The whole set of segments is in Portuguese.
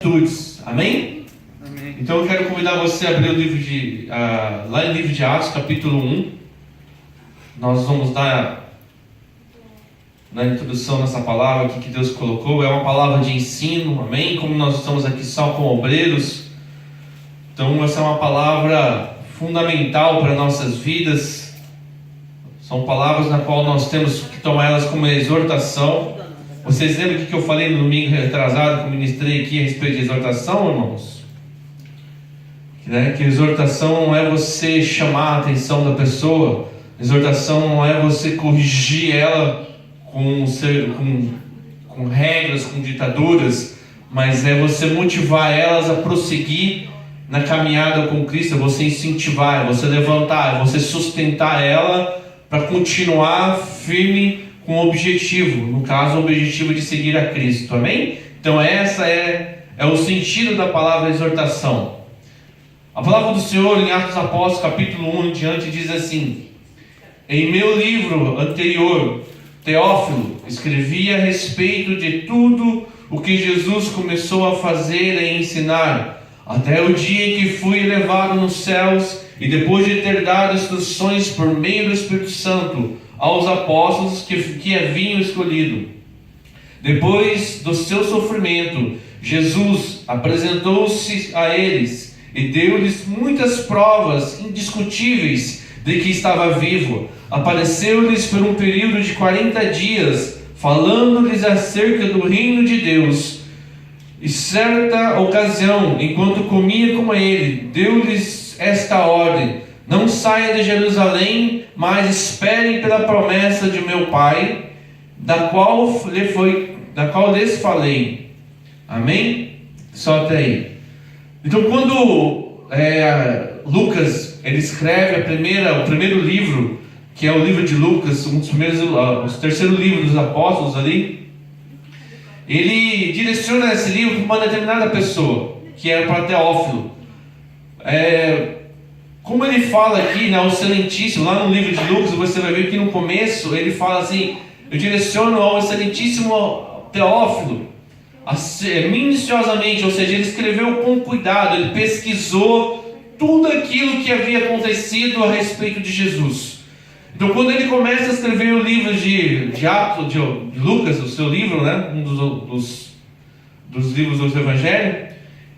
virtudes. Amém? Amém. Então eu quero convidar você a abrir o livro lá no livro de Atos, capítulo 1. Nós vamos dar na introdução nessa palavra aqui que Deus colocou. É uma palavra de ensino, amém? Como nós estamos aqui só com obreiros, então essa é uma palavra fundamental para nossas vidas. São palavras na qual nós temos que tomar elas como exortação. Vocês lembram o que eu falei no domingo retrasado, que eu ministrei aqui a respeito de exortação, irmãos? Que exortação não é você chamar a atenção da pessoa. Exortação não é você corrigir ela com regras, com ditaduras, mas é você motivar elas a prosseguir na caminhada com Cristo, é você incentivar, é você levantar, é você sustentar ela para continuar firme com o objetivo, no caso o objetivo de seguir a Cristo, amém? Então essa é o sentido da palavra exortação. A palavra do Senhor em Atos dos Apóstolos, capítulo 1 em diante, diz assim: em meu livro anterior, Teófilo, escrevi a respeito de tudo o que Jesus começou a fazer e ensinar, até o dia em que fui elevado nos céus, e depois de ter dado instruções por meio do Espírito Santo aos apóstolos que haviam escolhido. Depois do seu sofrimento, Jesus apresentou-se a eles e deu-lhes muitas provas indiscutíveis de que estava vivo. Apareceu-lhes por um período de 40 dias, falando-lhes acerca do reino de Deus. E certa ocasião, enquanto comia com ele, deu-lhes esta ordem: não saiam de Jerusalém, mas esperem pela promessa de meu Pai, da qual lhes falei. Amém? Só até aí. Então, quando Lucas ele escreve o primeiro livro, que é o livro de Lucas, o terceiro livro dos apóstolos ali, ele direciona esse livro para uma determinada pessoa, que era para Teófilo. Como ele fala aqui, o excelentíssimo, lá no livro de Lucas, você vai ver que no começo ele fala assim: eu direciono ao excelentíssimo Teófilo, minuciosamente, ou seja, ele escreveu com cuidado, ele pesquisou tudo aquilo que havia acontecido a respeito de Jesus. Então, quando ele começa a escrever o livro de Atos, de Lucas, o seu livro, um dos livros do Evangelho,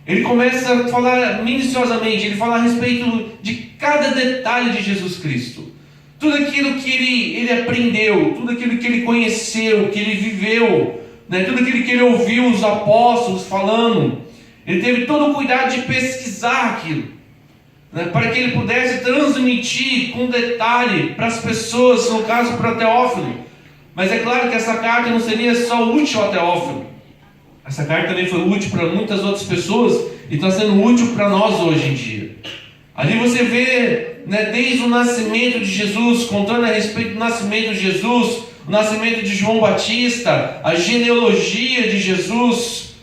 ele começa a falar minuciosamente, ele fala a respeito de cada detalhe de Jesus Cristo. Tudo aquilo que ele aprendeu, tudo aquilo que ele conheceu, que ele viveu, tudo aquilo que ele ouviu os apóstolos falando. Ele teve todo o cuidado de pesquisar aquilo, para que ele pudesse transmitir com detalhe para as pessoas, no caso para Teófilo. Mas é claro que essa carta não seria só útil a Teófilo. Essa carta também foi útil para muitas outras pessoas e está sendo útil para nós hoje em dia. Ali você vê, desde o nascimento de Jesus, contando a respeito do nascimento de Jesus, o nascimento de João Batista, a genealogia de Jesus,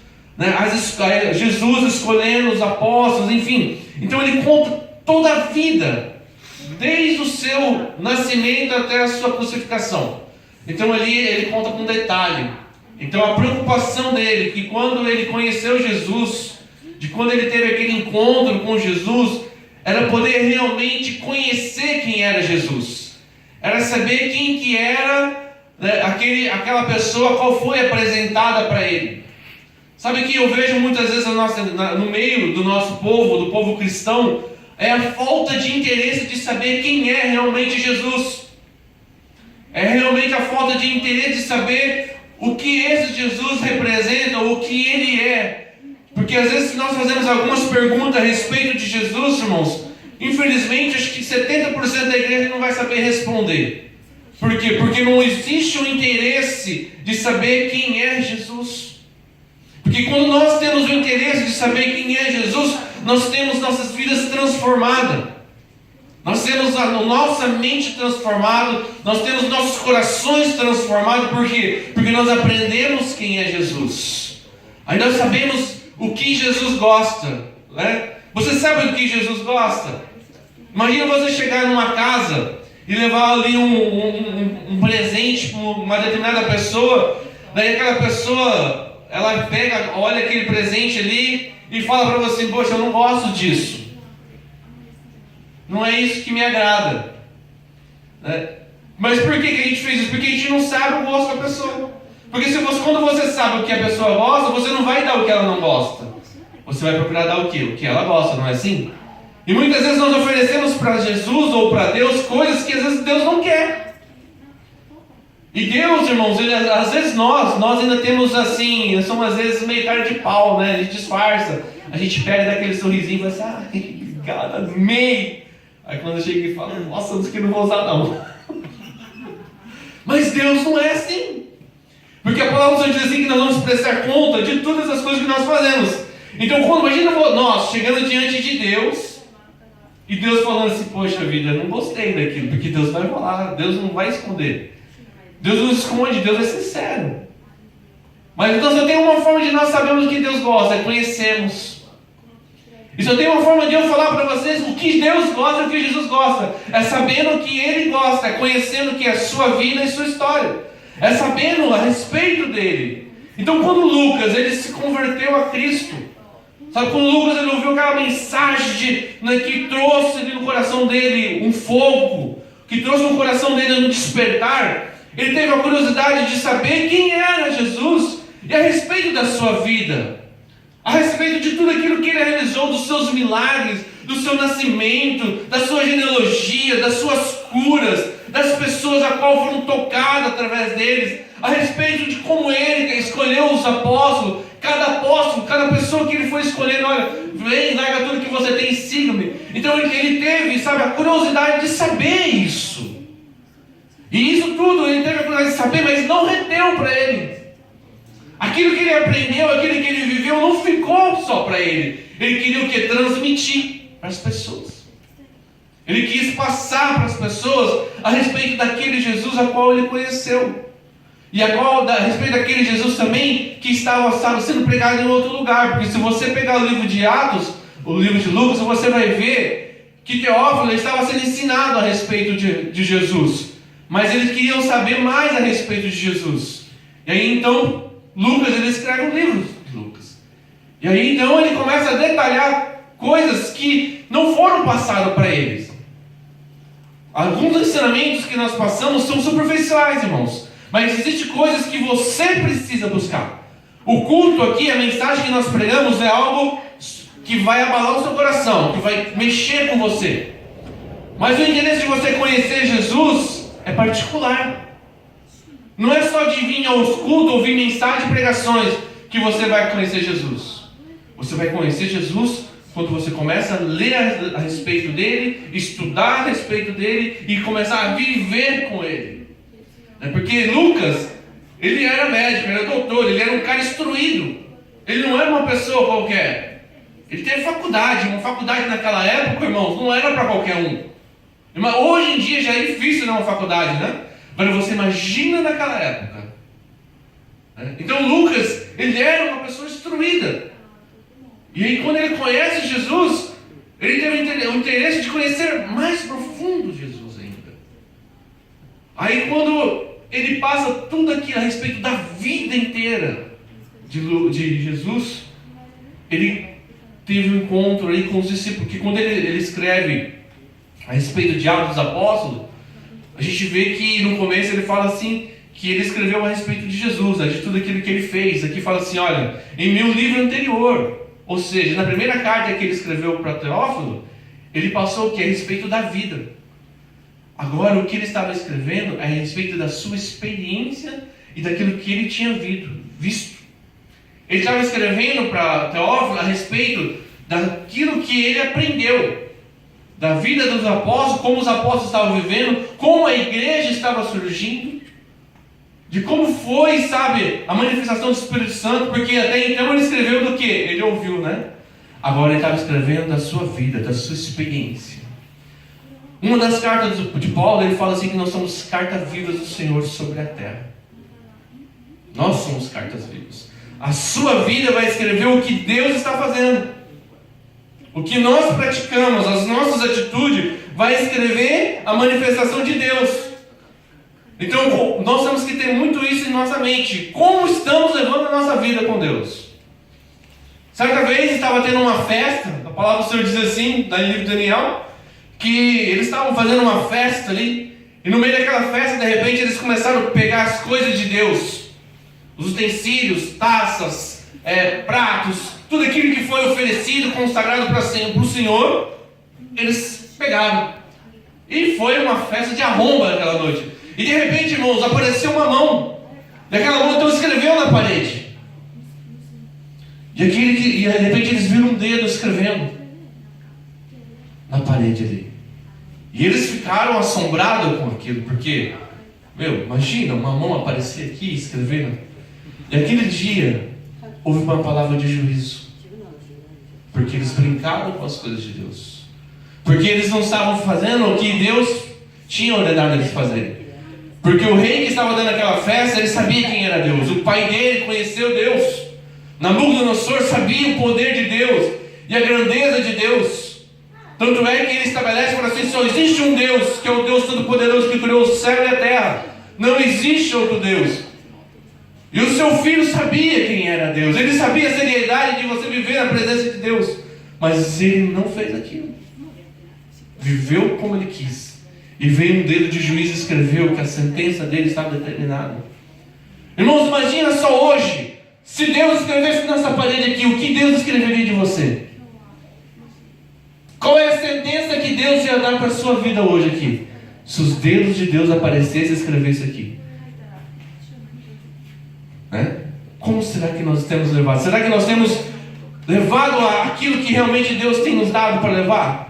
Jesus escolhendo os apóstolos, enfim. Então ele conta toda a vida, desde o seu nascimento até a sua crucificação. Então ali ele conta com detalhe. Então a preocupação dele, que quando ele conheceu Jesus, de quando ele teve aquele encontro com Jesus, era poder realmente conhecer quem era Jesus. Era saber quem que era aquela pessoa, qual foi apresentada para ele. Sabe que eu vejo muitas vezes no meio do nosso povo, do povo cristão, é a falta de interesse de saber quem é realmente Jesus. É realmente a falta de interesse de saber o que esse Jesus representa, o que ele é. Porque às vezes nós fazemos algumas perguntas a respeito de Jesus, irmãos, infelizmente acho que 70% da igreja não vai saber responder. Por quê? Porque não existe o interesse de saber quem é Jesus. Porque quando nós temos o interesse de saber quem é Jesus, nós temos nossas vidas transformadas. Nós temos a nossa mente transformada, nós temos nossos corações transformados. Por quê? Porque nós aprendemos quem é Jesus. Aí nós sabemos o que Jesus gosta, Você sabe do que Jesus gosta? Imagina você chegar numa casa e levar ali um presente para uma determinada pessoa, daí aquela pessoa ela pega, olha aquele presente ali e fala para você, poxa, eu não gosto disso. Não é isso que me agrada. Né? Mas por que a gente fez isso? Porque a gente não sabe o gosto da pessoa. Porque quando você sabe o que a pessoa gosta, você não vai dar o que ela não gosta. Você vai procurar dar o quê? O que ela gosta, não é assim? E muitas vezes nós oferecemos para Jesus ou para Deus coisas que às vezes Deus não quer. E Deus, irmãos, às vezes nós ainda temos assim, somos às vezes meio cara de pau, né? A gente disfarça. A gente pega daquele sorrisinho e fala assim, obrigado, amei. Aí quando chega e fala, nossa, isso aqui eu não vou usar não. Mas Deus não é assim. Porque a palavra do Senhor diz assim que nós vamos prestar conta de todas as coisas que nós fazemos. Então, imagina nós chegando diante de Deus e Deus falando assim, poxa vida, eu não gostei daquilo, porque Deus vai falar, Deus não vai esconder. Deus não esconde, Deus é sincero. Mas então só tem uma forma de nós sabermos o que Deus gosta, é conhecermos. E só tem uma forma de eu falar para vocês o que Deus gosta e o que Jesus gosta. É sabendo o que Ele gosta, é conhecendo o que é a sua vida e sua história. É sabendo a respeito dele. Então quando Lucas ele se converteu a Cristo, sabe, quando Lucas ele ouviu aquela mensagem que trouxe ali no coração dele um fogo, que trouxe no coração dele um despertar, ele teve a curiosidade de saber quem era Jesus e a respeito da sua vida, a respeito de tudo aquilo que ele realizou, dos seus milagres, do seu nascimento, da sua genealogia, das suas curas, das pessoas a qual foram tocadas através deles, a respeito de como ele escolheu os apóstolos, cada pessoa que ele foi escolhendo, olha, vem, larga tudo que você tem e siga-me. Então ele teve, sabe, a curiosidade de saber isso. E isso tudo ele teve a curiosidade de saber, mas não reteu para ele. Aquilo que ele aprendeu, aquilo que ele viveu, não ficou só para ele. Ele queria o que? Transmitir para as pessoas. Ele quis passar para as pessoas a respeito daquele Jesus a qual ele conheceu. E a respeito daquele Jesus também que estava, sabe, sendo pregado em outro lugar. Porque se você pegar o livro de Atos, o livro de Lucas, você vai ver que Teófilo estava sendo ensinado a respeito de Jesus. Mas eles queriam saber mais a respeito de Jesus. E aí então, Lucas ele escreve um livro de Lucas. E aí então ele começa a detalhar coisas que não foram passadas para eles. Alguns ensinamentos que nós passamos são superficiais, irmãos. Mas existem coisas que você precisa buscar. O culto aqui, a mensagem que nós pregamos é algo que vai abalar o seu coração, que vai mexer com você. Mas o interesse de você conhecer Jesus é particular. Não é só de vir aos cultos, ouvir mensagens e pregações que você vai conhecer Jesus. Você vai conhecer Jesus quando você começa a ler a respeito dele, estudar a respeito dele e começar a viver com ele. Porque Lucas, ele era médico, ele era doutor, ele era um cara instruído. Ele não era uma pessoa qualquer. Ele teve faculdade. Uma faculdade naquela época, irmãos, não era para qualquer um. Mas hoje em dia já é difícil ter uma faculdade, né? Mas você imagina naquela época. Então Lucas, ele era uma pessoa instruída. E aí quando ele conhece Jesus, ele teve o interesse de conhecer mais profundo Jesus ainda. Aí quando ele passa tudo aqui a respeito da vida inteira de Jesus, ele teve um encontro ali com os discípulos, porque quando ele escreve a respeito de Atos dos Apóstolos, a gente vê que no começo ele fala assim, que ele escreveu a respeito de Jesus, de tudo aquilo que ele fez. Aqui fala assim, olha, em meu livro anterior, ou seja, na primeira carta que ele escreveu para Teófilo, ele passou o que? A respeito da vida. Agora o que ele estava escrevendo é a respeito da sua experiência e daquilo que ele tinha visto. Ele estava escrevendo para Teófilo a respeito daquilo que ele aprendeu, da vida dos apóstolos, como os apóstolos estavam vivendo, como a igreja estava surgindo, de como foi, sabe, a manifestação do Espírito Santo, porque até então ele escreveu do que? Ele ouviu, né? Agora ele estava escrevendo da sua vida, da sua experiência. Uma das cartas de Paulo, ele fala assim que nós somos cartas vivas do Senhor sobre a terra. Nós somos cartas vivas. A sua vida vai escrever o que Deus está fazendo. O que nós praticamos, as nossas atitudes, vai escrever a manifestação de Deus. Então, nós temos que ter muito isso em nossa mente. Como estamos levando a nossa vida com Deus? Certa vez estava tendo uma festa, a palavra do Senhor diz assim, no livro de Daniel, que eles estavam fazendo uma festa ali, e no meio daquela festa, de repente, eles começaram a pegar as coisas de Deus, os utensílios, taças, pratos, tudo aquilo que foi oferecido, consagrado para o Senhor, eles pegaram. E foi uma festa de arromba naquela noite. E de repente, irmãos, apareceu uma mão, e aquela mão então escreveu na parede. E de repente eles viram um dedo escrevendo na parede ali. E eles ficaram assombrados com aquilo, porque, imagina uma mão aparecer aqui escrevendo. E aquele dia houve uma palavra de juízo, porque eles brincaram com as coisas de Deus, porque eles não estavam fazendo o que Deus tinha ordenado eles fazerem. Porque o rei que estava dando aquela festa, ele sabia quem era Deus. O pai dele conheceu Deus. Nabucodonosor sabia o poder de Deus e a grandeza de Deus. Tanto é que ele estabelece para si: só existe um Deus, que é o Deus Todo-Poderoso que criou o céu e a terra. Não existe outro Deus. E o seu filho sabia quem era Deus. Ele sabia a seriedade de você viver na presença de Deus. Mas ele não fez aquilo. Viveu como ele quis. E veio um dedo de juiz e escreveu que a sentença dele estava determinada. Irmãos, imagina só hoje, se Deus escrevesse nessa parede aqui, o que Deus escreveria de você? Qual é a sentença que Deus ia dar para a sua vida hoje aqui? Se os dedos de Deus aparecessem e escrevessem aqui. Como será que nós temos levado? Será que nós temos levado aquilo que realmente Deus tem nos dado para levar?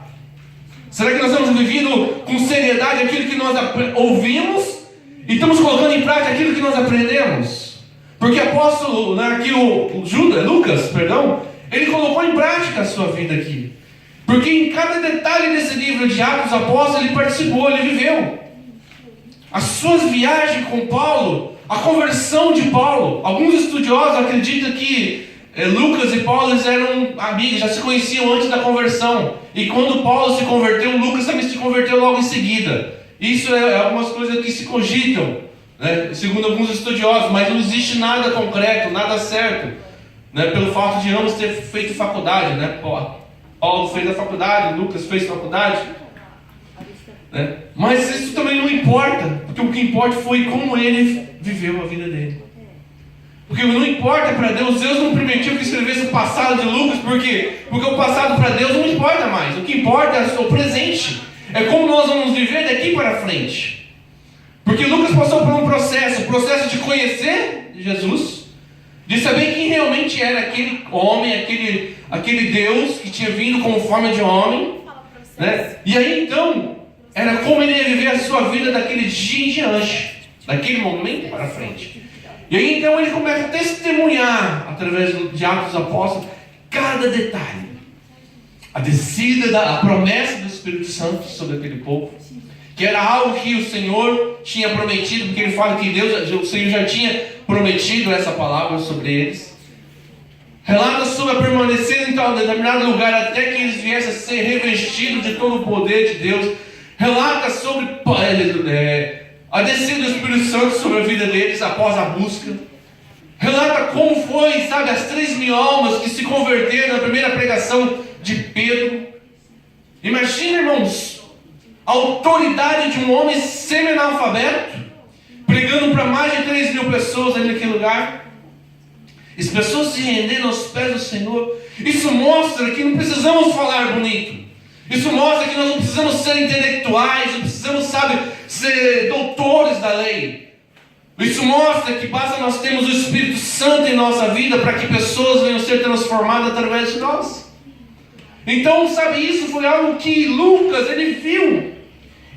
Será que nós temos vivido com seriedade aquilo que nós ouvimos e estamos colocando em prática aquilo que nós aprendemos? Porque o apóstolo, aqui Lucas, ele colocou em prática a sua vida aqui. Porque em cada detalhe desse livro de Atos dos Apóstolos ele participou, ele viveu. As suas viagens com Paulo, a conversão de Paulo. Alguns estudiosos acreditam que Lucas e Paulo eram amigos, já se conheciam antes da conversão. E quando Paulo se converteu, Lucas também se converteu logo em seguida. Isso é algumas coisas que se cogitam, segundo alguns estudiosos, mas não existe nada concreto, nada certo, pelo fato de ambos ter feito faculdade. Paulo fez a faculdade, Lucas fez faculdade. Mas isso também não importa, porque o que importa foi como ele viveu a vida dele. Porque não importa para Deus, Deus não permitiu que escrevesse o passado de Lucas, porque o passado para Deus não importa mais. O que importa é o presente, é como nós vamos viver daqui para frente. Porque Lucas passou por um processo, o processo de conhecer Jesus, de saber quem realmente era aquele homem, aquele Deus que tinha vindo como forma de homem, E aí então, era como ele ia viver a sua vida daquele dia em diante, daquele momento para frente. E aí então ele começa a testemunhar, através de Atos dos Apóstolos, cada detalhe. A descida, a promessa do Espírito Santo sobre aquele povo, que era algo que o Senhor tinha prometido, porque ele fala que o Senhor já tinha prometido essa palavra sobre eles. Relata sobre a permanecer em tal determinado lugar até que eles viessem a ser revestidos de todo o poder de Deus. Relata sobre a descida do Espírito Santo sobre a vida deles após a busca. Relata como foi, as 3.000 almas que se converteram na primeira pregação de Pedro. Imagina, irmãos, a autoridade de um homem semi-analfabeto pregando para mais de 3.000 pessoas ali naquele lugar. As pessoas se rendendo aos pés do Senhor. Isso mostra que não precisamos falar bonito. Isso mostra que nós não precisamos ser intelectuais, não precisamos, ser doutores da lei. Isso mostra que basta nós termos o Espírito Santo em nossa vida para que pessoas venham ser transformadas através de nós. Então, isso foi algo que Lucas, ele viu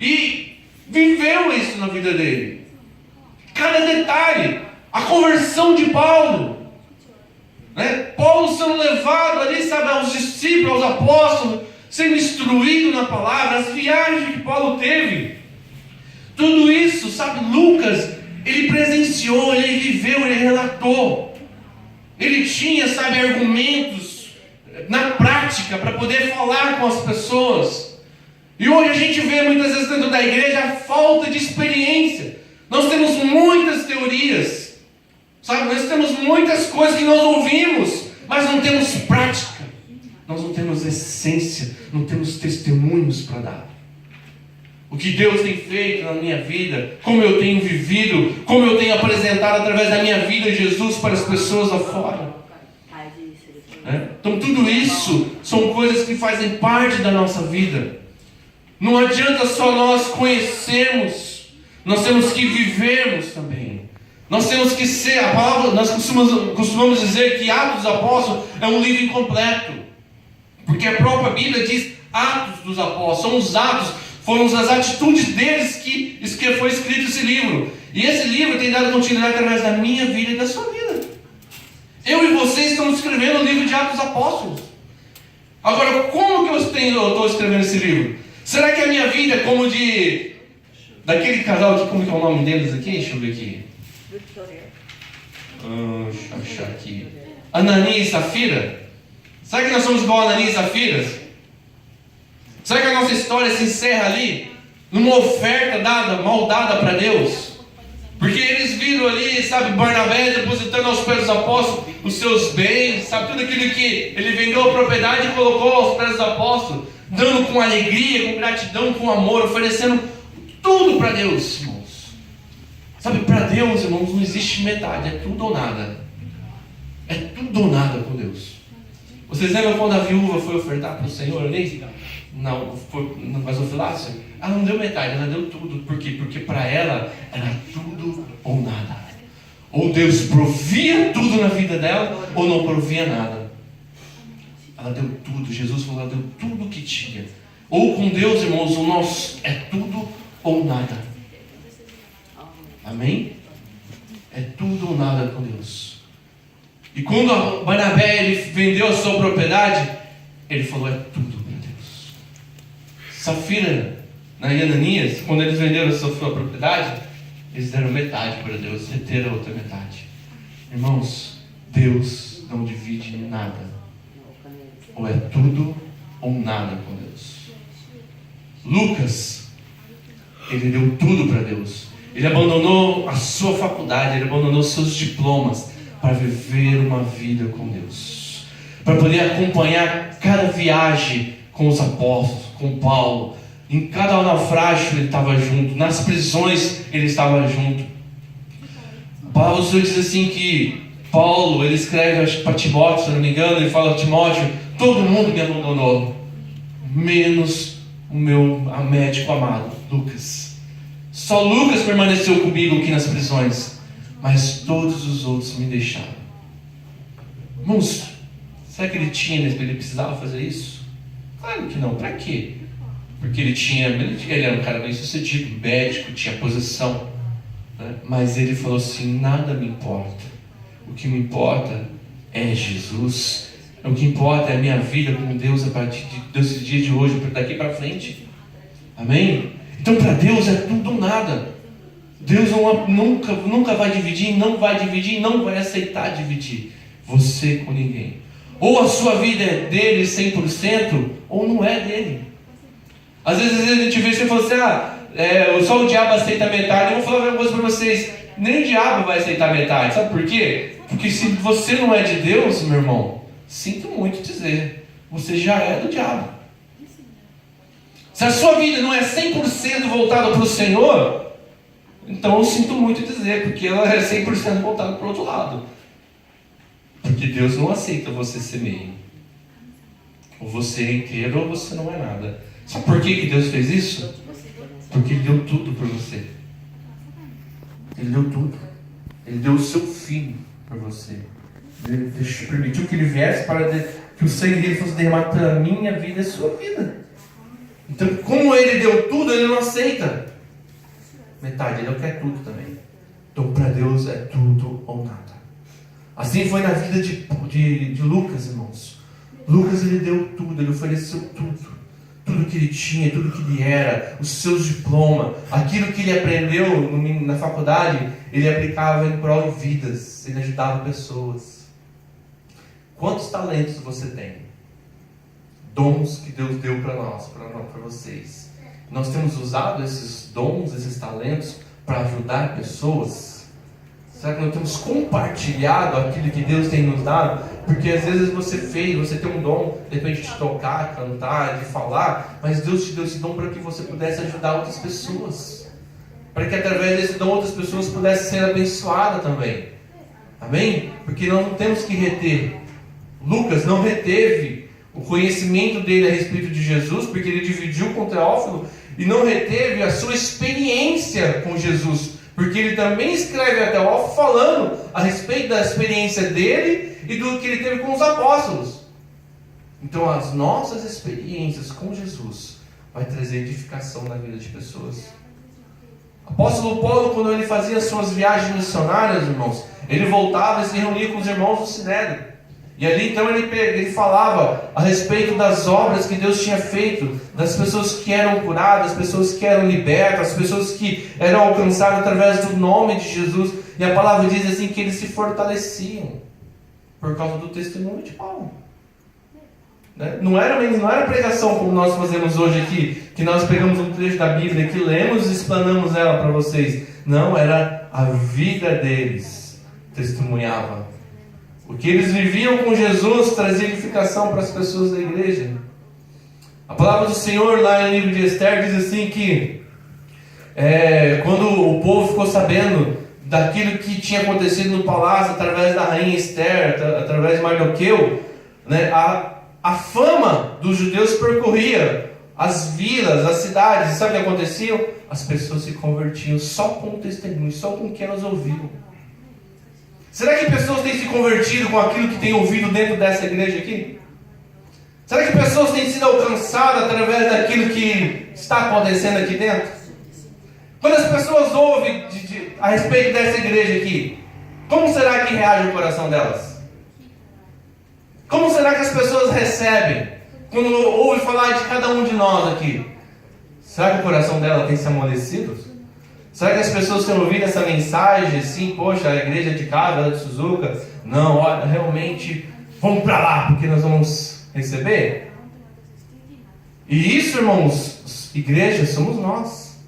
e viveu isso na vida dele. Cada detalhe, a conversão de Paulo. Paulo sendo levado ali, aos discípulos, aos apóstolos, sendo instruído na palavra, as viagens que Paulo teve. Tudo isso, Lucas, ele presenciou, ele viveu, ele relatou. Ele tinha, argumentos na prática para poder falar com as pessoas. E hoje a gente vê muitas vezes dentro da igreja a falta de experiência. Nós temos muitas teorias, sabe? Nós temos muitas coisas que nós ouvimos, mas não temos prática. Nós não temos essência, não temos testemunhos para dar. O que Deus tem feito na minha vida, como eu tenho vivido, como eu tenho apresentado através da minha vida Jesus para as pessoas lá fora. Então tudo isso são coisas que fazem parte da nossa vida. Não adianta só nós conhecermos, nós temos que vivermos também. Nós temos que ser, a palavra, nós costumamos dizer que Atos dos Apóstolos é um livro incompleto, porque a própria Bíblia diz Atos dos Apóstolos, são os atos, foram as atitudes deles que foi escrito esse livro. E esse livro tem dado continuidade através da minha vida e da sua vida. Eu e vocês estamos escrevendo o livro de Atos dos Apóstolos. Agora, como que eu estou escrevendo esse livro? Será que a minha vida é como daquele casal aqui, como que é o nome deles aqui? Deixa eu ver aqui. Deixa eu achar aqui. Ananias e Safira? Será que nós somos igual a Ananias e Safira? Será que a nossa história se encerra ali? Numa oferta mal dada para Deus? Porque eles viram ali, sabe, Barnabé depositando aos pés dos apóstolos os seus bens, sabe, tudo aquilo que ele vendeu a propriedade e colocou aos pés dos apóstolos, dando com alegria, com gratidão, com amor, oferecendo tudo para Deus, irmãos. Sabe, para Deus, irmãos, não existe metade, é tudo ou nada. É tudo ou nada com Deus. Vocês lembram quando a viúva foi ofertar para o Senhor ali? Não, no gasofilácio? Ela não deu metade, ela deu tudo. Por quê? Porque para ela era tudo ou nada. Ou Deus provia tudo na vida dela, ou não provia nada. Ela deu tudo. Jesus falou, ela deu tudo o que tinha. Ou com Deus, irmãos, o nosso é tudo ou nada. Amém? É tudo ou nada com Deus. E quando Barnabé ele vendeu a sua propriedade, ele falou, é tudo para Deus. Safira e Ananias, quando eles venderam a sua propriedade, eles deram metade para Deus, reteram a outra metade. Irmãos, Deus não divide nada. Ou é tudo ou nada com Deus. Lucas, ele deu tudo para Deus. Ele abandonou a sua faculdade, ele abandonou seus diplomas para viver uma vida com Deus, para poder acompanhar cada viagem com os apóstolos, com Paulo. Em cada naufrágio ele estava junto, nas prisões ele estava junto. A palavra do Senhor diz assim que Paulo, ele escreve para Timóteo, se não me engano, ele fala, Timóteo, todo mundo me abandonou, menos o meu médico amado, Lucas. Só Lucas permaneceu comigo aqui nas prisões, mas todos os outros me deixaram. Irmãos, será que ele precisava fazer isso? Claro que não, para quê? Porque ele era um cara bem sucedido, médico, tinha posição, né? Mas ele falou assim, nada me importa, o que me importa é Jesus, o que importa é a minha vida com Deus a partir desse dia de hoje, daqui para frente. Amém? Então para Deus é tudo ou nada. Deus nunca vai dividir, não vai dividir, não vai aceitar dividir você com ninguém. Ou a sua vida é dele 100%, ou não é dele. Às vezes a gente vê você e fala assim, só o diabo aceita metade. Eu vou falar uma coisa para vocês, nem o diabo vai aceitar metade. Sabe por quê? Porque se você não é de Deus, meu irmão, sinto muito dizer, você já é do diabo. Se a sua vida não é 100% voltada para o Senhor, então eu sinto muito dizer, porque ela é 100% voltada para o outro lado. Porque Deus não aceita você ser meio. Ou você é inteiro ou você não é nada. Sabe por que Deus fez isso? Porque Ele deu tudo por você. Ele deu tudo. Ele deu o seu filho para você. Ele permitiu que Ele viesse para que o sangue dele fosse derramado pela minha vida e a sua vida. Então, como Ele deu tudo, Ele não aceita metade, Ele não quer tudo também. Então, para Deus é tudo ou nada. Assim foi na vida de Lucas, irmãos. Lucas, ele deu tudo, ele ofereceu tudo. Tudo que ele tinha, tudo que ele era, os seus diplomas, aquilo que ele aprendeu na faculdade, ele aplicava em prol de vidas, ele ajudava pessoas. Quantos talentos você tem? Dons que Deus deu para nós, para vocês. Nós temos usado esses dons, esses talentos, para ajudar pessoas? Será que nós temos compartilhado aquilo que Deus tem nos dado? Porque às vezes você tem um dom, de repente de tocar, cantar, de falar, mas Deus te deu esse dom para que você pudesse ajudar outras pessoas. Para que através desse dom outras pessoas pudessem ser abençoadas também. Amém? Porque nós não temos que reter. Lucas não reteve o conhecimento dele a respeito de Jesus, porque ele dividiu com Teófilo, e não reteve a sua experiência com Jesus, porque ele também escreve a Teófilo falando a respeito da experiência dele e do que ele teve com os apóstolos. Então as nossas experiências com Jesus vai trazer edificação na vida de pessoas. O apóstolo Paulo, quando ele fazia suas viagens missionárias, irmãos, ele voltava e se reunia com os irmãos do Sinédrio. E ali então ele falava a respeito das obras que Deus tinha feito, das pessoas que eram curadas, das pessoas que eram libertas, das pessoas que eram alcançadas através do nome de Jesus. E a palavra diz assim que eles se fortaleciam por causa do testemunho de Paulo. Não era pregação como nós fazemos hoje aqui, que nós pegamos um trecho da Bíblia, que lemos e explanamos ela para vocês. Não, era a vida deles testemunhava. O que eles viviam com Jesus trazia edificação para as pessoas da igreja. A palavra do Senhor lá em livro de Esther diz assim que quando o povo ficou sabendo daquilo que tinha acontecido no palácio através da rainha Esther, através de Mardoqueu, né, a fama dos judeus percorria as vilas, as cidades. E sabe o que acontecia? As pessoas se convertiam só com o testemunho, só com o que elas ouviram. Será que pessoas têm se convertido com aquilo que têm ouvido dentro dessa igreja aqui? Será que pessoas têm sido alcançadas através daquilo que está acontecendo aqui dentro? Quando as pessoas ouvem a respeito dessa igreja aqui, como será que reage o coração delas? Como será que as pessoas recebem quando ouvem falar de cada um de nós aqui? Será que o coração dela tem se amolecido? Será que as pessoas têm ouvido essa mensagem assim, poxa, a igreja de casa, de Suzuka? Não, olha, realmente, vamos para lá, porque nós vamos receber? E isso, irmãos, igreja, somos nós.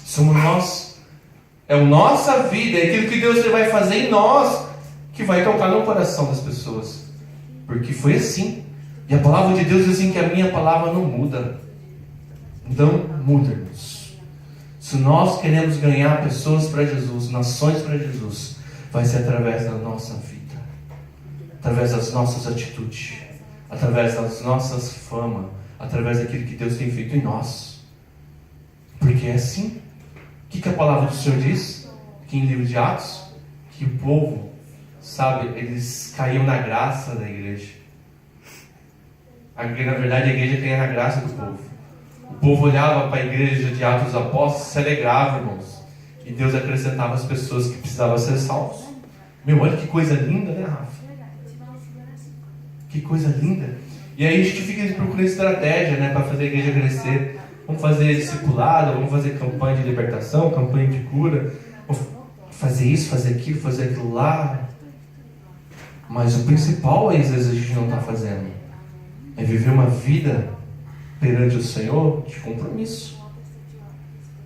Somos nós. É a nossa vida, é aquilo que Deus vai fazer em nós, que vai tocar no coração das pessoas. Porque foi assim. E a palavra de Deus diz assim, que a minha palavra não muda. Então, muda, irmãos. Se nós queremos ganhar pessoas para Jesus, nações para Jesus, vai ser através da nossa vida, através das nossas atitudes, através das nossas famas, através daquilo que Deus tem feito em nós. Porque é assim. O que a palavra do Senhor diz? Aqui em livro de Atos, que o povo, sabe, eles caíam na graça da igreja. Na verdade, a igreja caía na graça do povo. O povo olhava para a igreja de Atos dos Apóstolos, se alegrava, irmãos. E Deus acrescentava as pessoas que precisavam ser salvos. Meu, olha que coisa linda, né, Rafa? Que coisa linda. E aí a gente fica procurando estratégia, né, para fazer a igreja crescer. Vamos fazer discipulado, vamos fazer campanha de libertação, campanha de cura. Vamos fazer isso, fazer aquilo lá. Mas o principal, às vezes, a gente não está fazendo. É viver uma vida perante o Senhor de compromisso.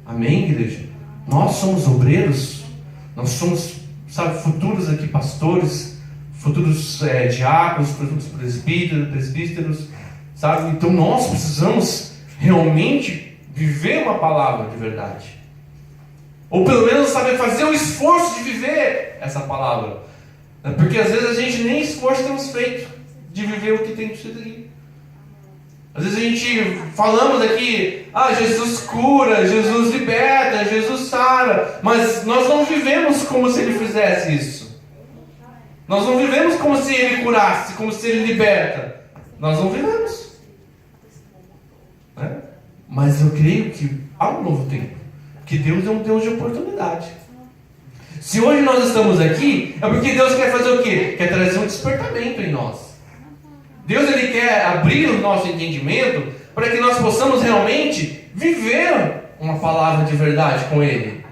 Amém, igreja? Nós somos obreiros, nós somos, sabe, futuros aqui pastores, futuros diáconos, futuros presbíteros, sabe? Então nós precisamos realmente viver uma palavra de verdade. Ou pelo menos saber fazer o esforço de viver essa palavra. Porque às vezes a gente nem esforço temos feito de viver o que tem sido aqui. Às vezes a gente falamos aqui, Jesus cura, Jesus liberta, Jesus sara, mas nós não vivemos como se Ele fizesse isso. Nós não vivemos como se Ele curasse, como se Ele liberta. Nós não vivemos. Mas eu creio que há um novo tempo, que Deus é um Deus de oportunidade. Se hoje nós estamos aqui, é porque Deus quer fazer o quê? Quer trazer um despertamento em nós. Deus, Ele quer abrir o nosso entendimento para que nós possamos realmente viver uma palavra de verdade com Ele.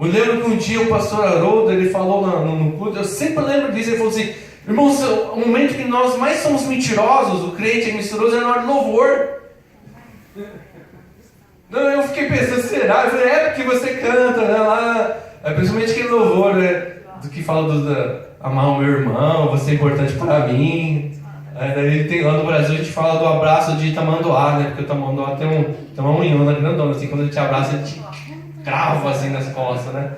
Eu lembro que um dia o pastor Haroldo, ele falou no culto, eu sempre lembro disso, ele falou assim, irmãos, o momento que nós mais somos mentirosos, o crente é mentiroso, é na hora do louvor. Não, eu fiquei pensando, será? Eu falei, é porque você canta, né, lá, principalmente aquele louvor, né, do que fala do amar o meu irmão, você é importante para mim. Daí tem, lá no Brasil a gente fala do abraço de tamanduá, né, porque o tamanduá tem uma unhona grandona, assim, quando ele te abraça, ele te crava assim nas costas, né.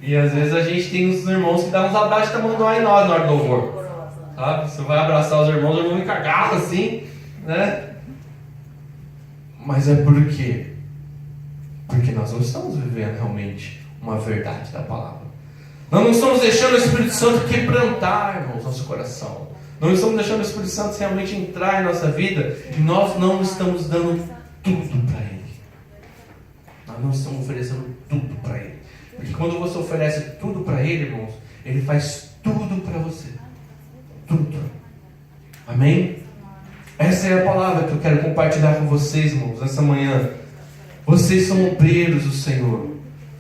E às vezes a gente tem uns irmãos que dão uns abraços de tamanduá em nós na hora do louvor, sabe? Você vai abraçar os irmãos ficam agarrados assim, né. Mas é por quê? Porque nós não estamos vivendo realmente uma verdade da palavra. Nós não estamos deixando o Espírito Santo quebrantar, irmãos, nosso coração. Não estamos deixando o Espírito Santo realmente entrar em nossa vida. E nós não estamos dando tudo para Ele. Nós não estamos oferecendo tudo para Ele. Porque quando você oferece tudo para Ele, irmãos, Ele faz tudo para você. Tudo. Amém? Essa é a palavra que eu quero compartilhar com vocês, irmãos, nessa manhã. Vocês são obreiros do Senhor.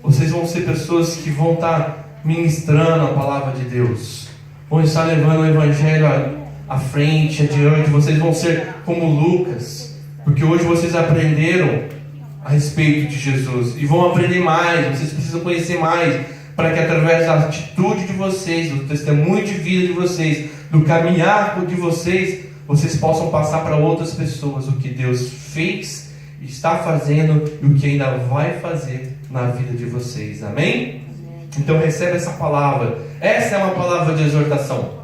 Vocês vão ser pessoas que vão estar ministrando a palavra de Deus. Vão estar levando o Evangelho à frente, adiante. Vocês vão ser como Lucas. Porque hoje vocês aprenderam a respeito de Jesus. E vão aprender mais. Vocês precisam conhecer mais. Para que através da atitude de vocês, do testemunho de vida de vocês, do caminhar de vocês, vocês possam passar para outras pessoas o que Deus fez, está fazendo e o que ainda vai fazer na vida de vocês. Amém? Então recebe essa palavra. Essa é uma palavra de exortação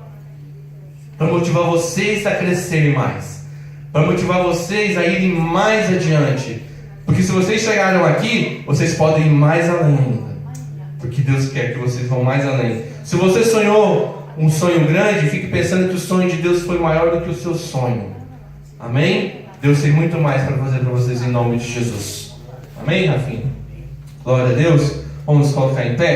para motivar vocês a crescerem mais, para motivar vocês a irem mais adiante. Porque se vocês chegaram aqui, vocês podem ir mais além ainda, porque Deus quer que vocês vão mais além. Se você sonhou um sonho grande, fique pensando que o sonho de Deus foi maior do que o seu sonho. Amém? Deus tem muito mais para fazer para vocês em nome de Jesus. Amém, Rafinha? Glória a Deus. Vamos colocar em pé.